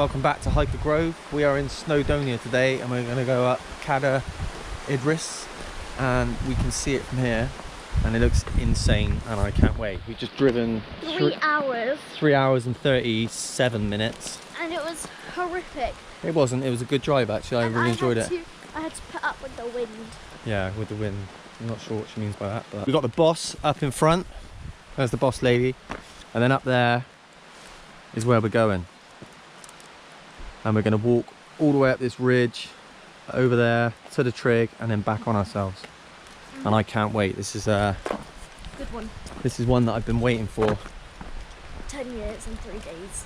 welcome back to Hyker Grove. We are in Snowdonia today and we're going to go up Cader Idris and we can see it from here and it looks insane and I can't wait. We've just driven 3 hours. 3 hours and 37 minutes. And it was horrific. It wasn't, it was a good drive actually, I really enjoyed it. I had to put up with the wind. Yeah, with the wind. I'm not sure what she means by that, but we've got the boss up in front. There's the boss lady. And then up there is where we're going. And we're going to walk all the way up this ridge, over there to the trig, and then back on ourselves. And I can't wait. This is a good one. This is one that I've been waiting for. 10 years and 3 days.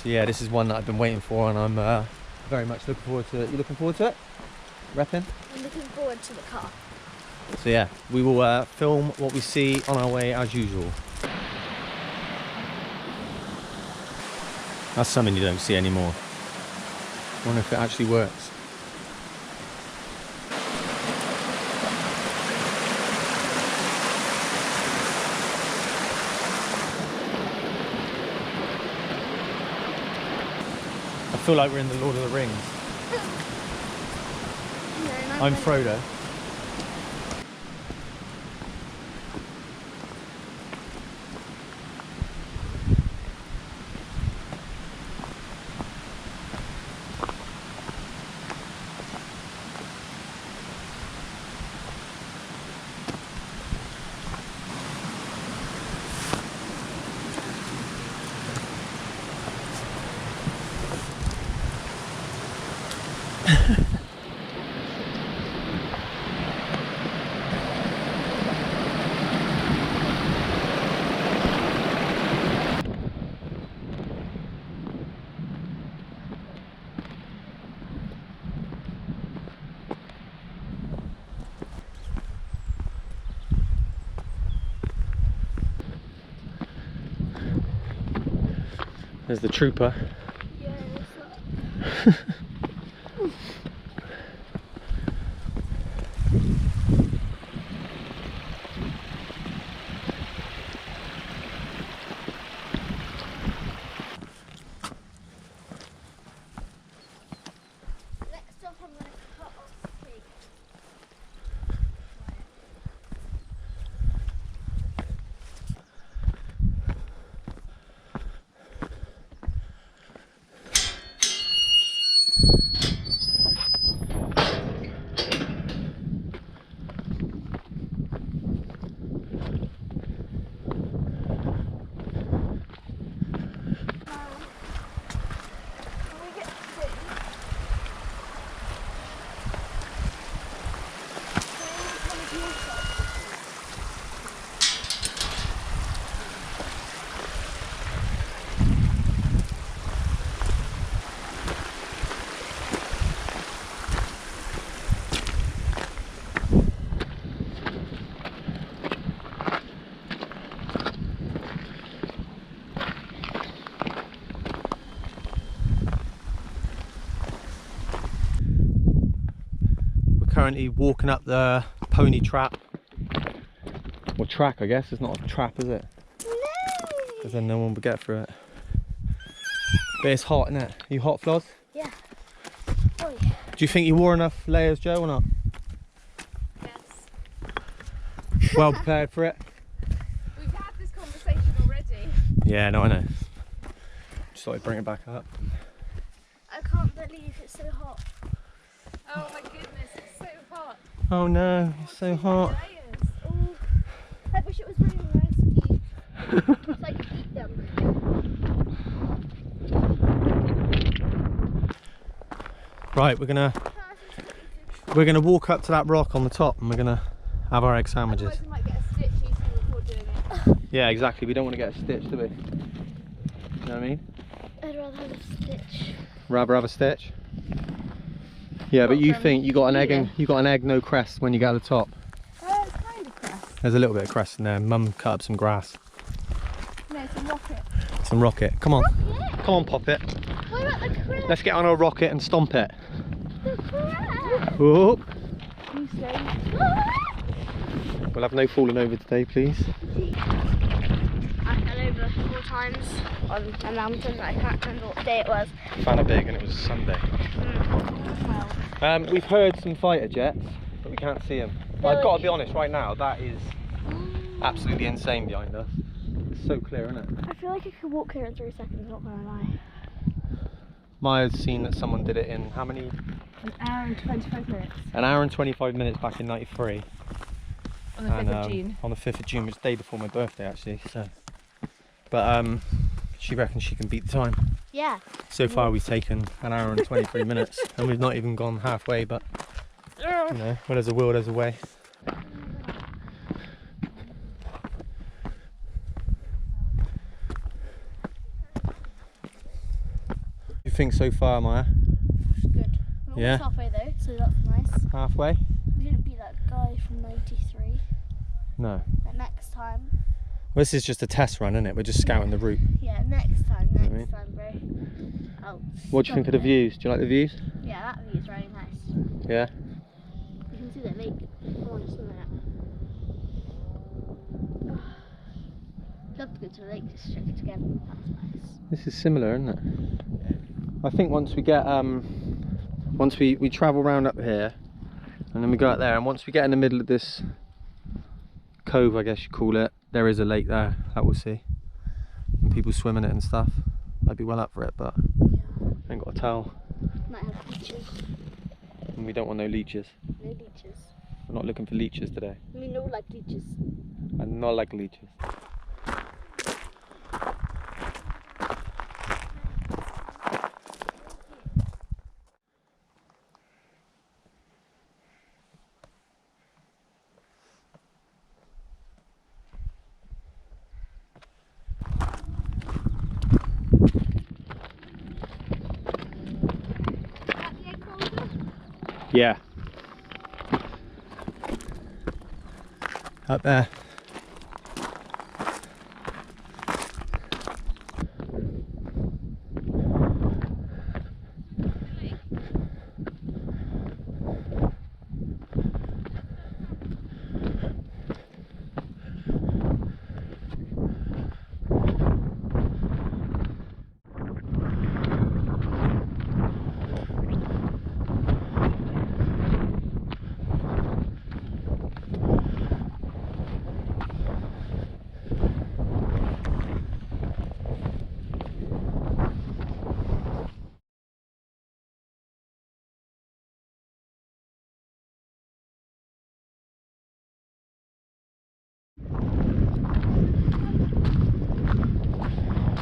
So yeah, this is one that I've been waiting for, and I'm very much looking forward to it. You looking forward to it? Repping? I'm looking forward to the car. So yeah, we will film what we see on our way as usual. That's something you don't see anymore. I wonder if it actually works. I feel like we're in the Lord of the Rings. No, I'm Frodo. There's the trooper. Yeah, that's not... Next up I'm going to cut off the pig. Currently walking up the pony trap, or track I guess. It's not a trap, is it? No! Because then no one would get through it. But it's hot, isn't it? Are you hot, Floz? Yeah. Oh yeah. Do you think you wore enough layers, Joe, or not? Yes. Well prepared for it? We've had this conversation already. Yeah, no, I know. Just thought I'd bring it back up. I can't believe it's so hot. Oh my goodness, it's so hot. Oh no, it's so hot. Oh, I wish it was really nice of you. So I could eat them. Right, we're gonna walk up to that rock on the top and we're gonna have our egg sandwiches. Otherwise we might get a stitch eating before doing it. Yeah, exactly. We don't want to get a stitch, do we? You know what I mean? I'd rather have a stitch. Rather have a stitch? Yeah, but you think you got an egg and you got an egg no crest when you get to the top. It's kind of crest. There's a little bit of crest in there. Mum cut up some grass. No, some rocket. Some rocket. Come on. Rocket? Come on, pop it. What about the crest? Let's get on a rocket and stomp it. The crest! Whoop. You say. We'll have no falling over today, please. I fell over. 4 times on a mountain. I can't remember what day it was. Fanabig, and it was Sunday. Well, We've heard some fighter jets, but we can't see them. I've got to be honest, right now, that is absolutely insane behind us. It's so clear, isn't it? I feel like I could walk here in 3 seconds, not gonna lie. Maya's seen that someone did it in how many? An hour and 25 minutes. An hour and 25 minutes back in '93. On the 5th of June. On the 5th of June, which is the day before my birthday actually. So, but she reckons she can beat the time. Yeah. So far we've taken an hour and 23 minutes, and we've not even gone halfway. But you know, where there's a will, there's a way. You think so far, Maya? Good. We're Yeah. almost halfway though, so that's nice. Halfway? We didn't beat that guy from 93. No. But next time. Well, this is just a test run, isn't it? We're just scouting the route. Yeah, next time, You know what I mean? bro. Oh, What do you think of the views? Do you like the views? Yeah, that view is very nice. Yeah. You can see the lake. Come on, just a minute. Love to go to the Lake District again. That's nice. This is similar, isn't it? I think once we get once we travel round up here, and then we go out there, and once we get in the middle of this cove, I guess you call it, there is a lake there that we'll see, and people swim in it and stuff. I'd be well up for it, but I ain't got a towel, Might have leeches. and we don't want no leeches. No leeches. We're not looking for leeches today. We know like leeches. I not like leeches. Yeah. Up there.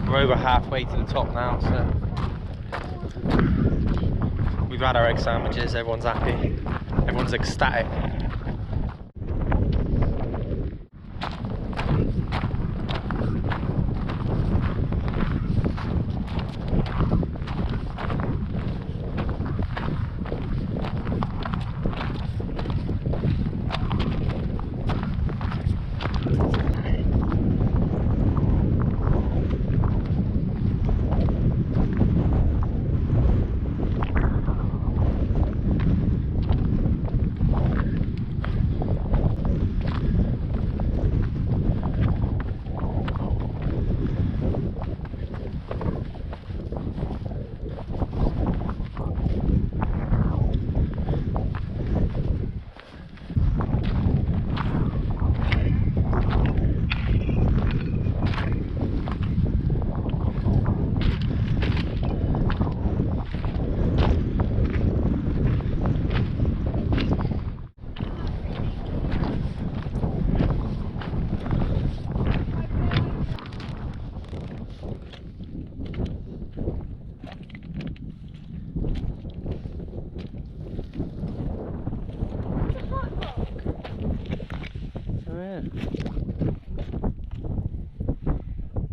We're over halfway to the top now, so we've had our egg sandwiches, everyone's happy, everyone's ecstatic.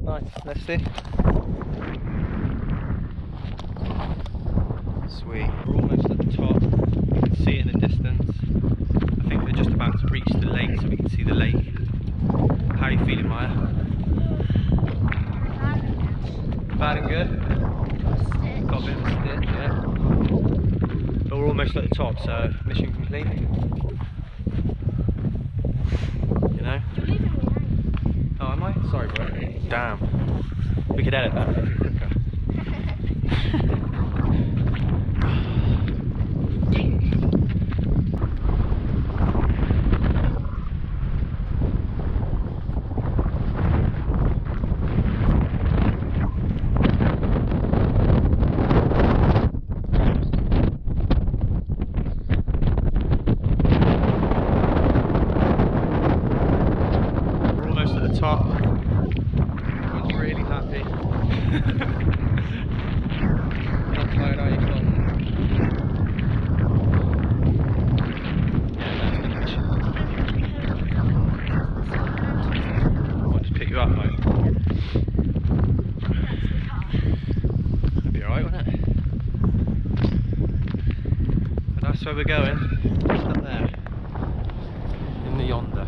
Nice, let's see. Sweet. We're almost at the top. You can see it in the distance. I think we're just about to reach the lake so we can see the lake. How are you feeling, Maya? Bad and good? Got a bit of a stitch, yeah. But we're almost at the top, so mission complete. You know? You're leaving me hanging. Oh, am I? Sorry, bro. Damn. We could edit that. We're almost at the top. Everyone's really happy. Not tired, are you, Tom? Yeah, that's gonna be shit. I'll just pick you up, mate. That'd be alright, wouldn't it? But that's where we're going. Just up there. In the yonder.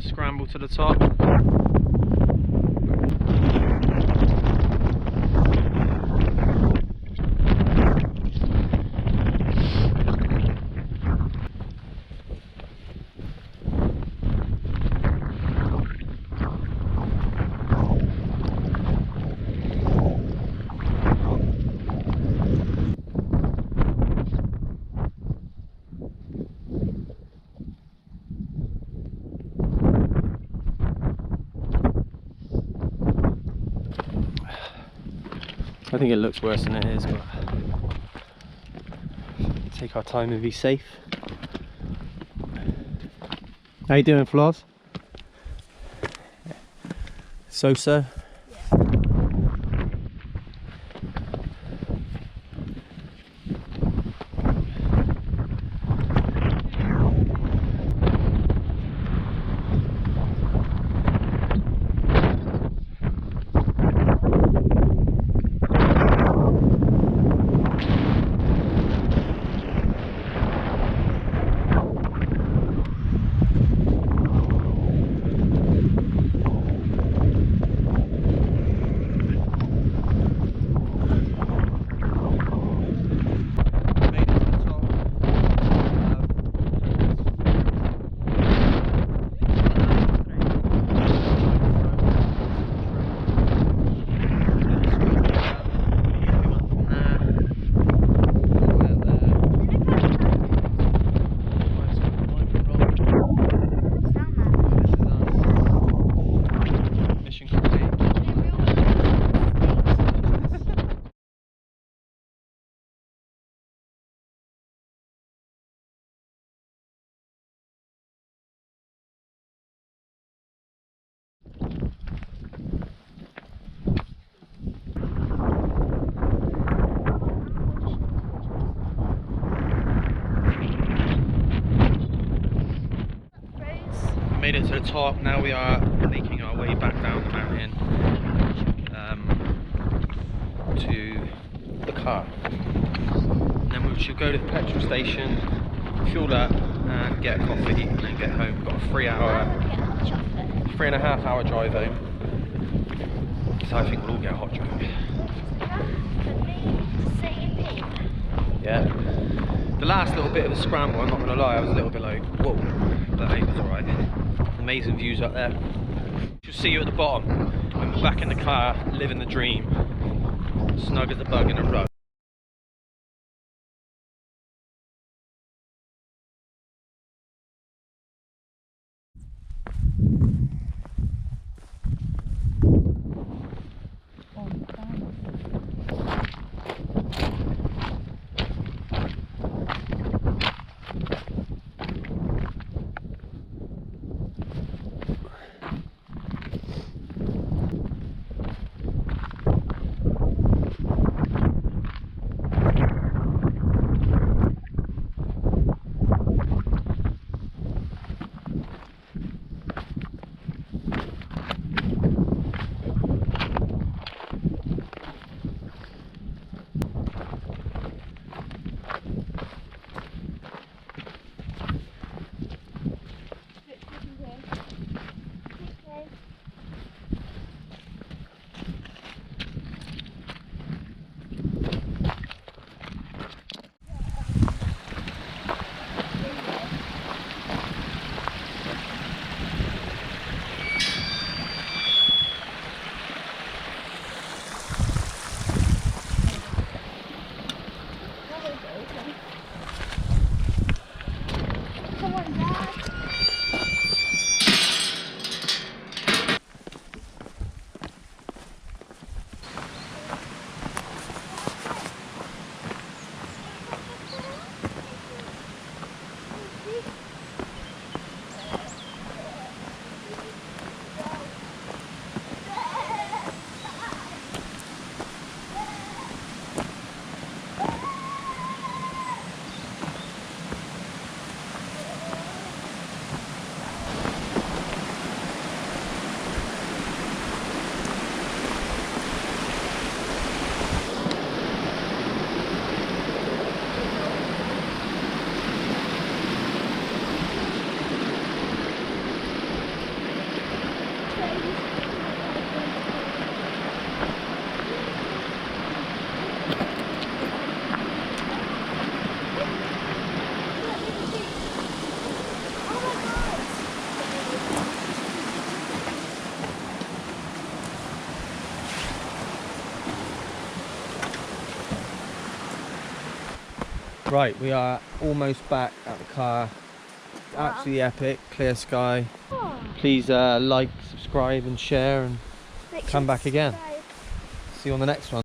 Scramble to the top. I think it looks worse than it is, but take our time and be safe. How you doing, Flaws? So-so? Made it to the top. Now we are making our way back down the mountain to the car. And then we should go to the petrol station, fuel up and get a coffee and then get home. We've got a 3.5 hour drive home. So I think we'll all get a hot drink. Yeah. The last little bit of a scramble, I'm not going to lie, I was a little bit like, whoa, but it was alright. Amazing views up there. We'll see you at the bottom when we're back in the car, living the dream. Snug as a bug in a rug. Come on, Dad. Right, we are almost back at the car. Absolutely epic, clear sky. Oh. Please like, subscribe and share and Make come sure back to again. subscribe. See you on the next one.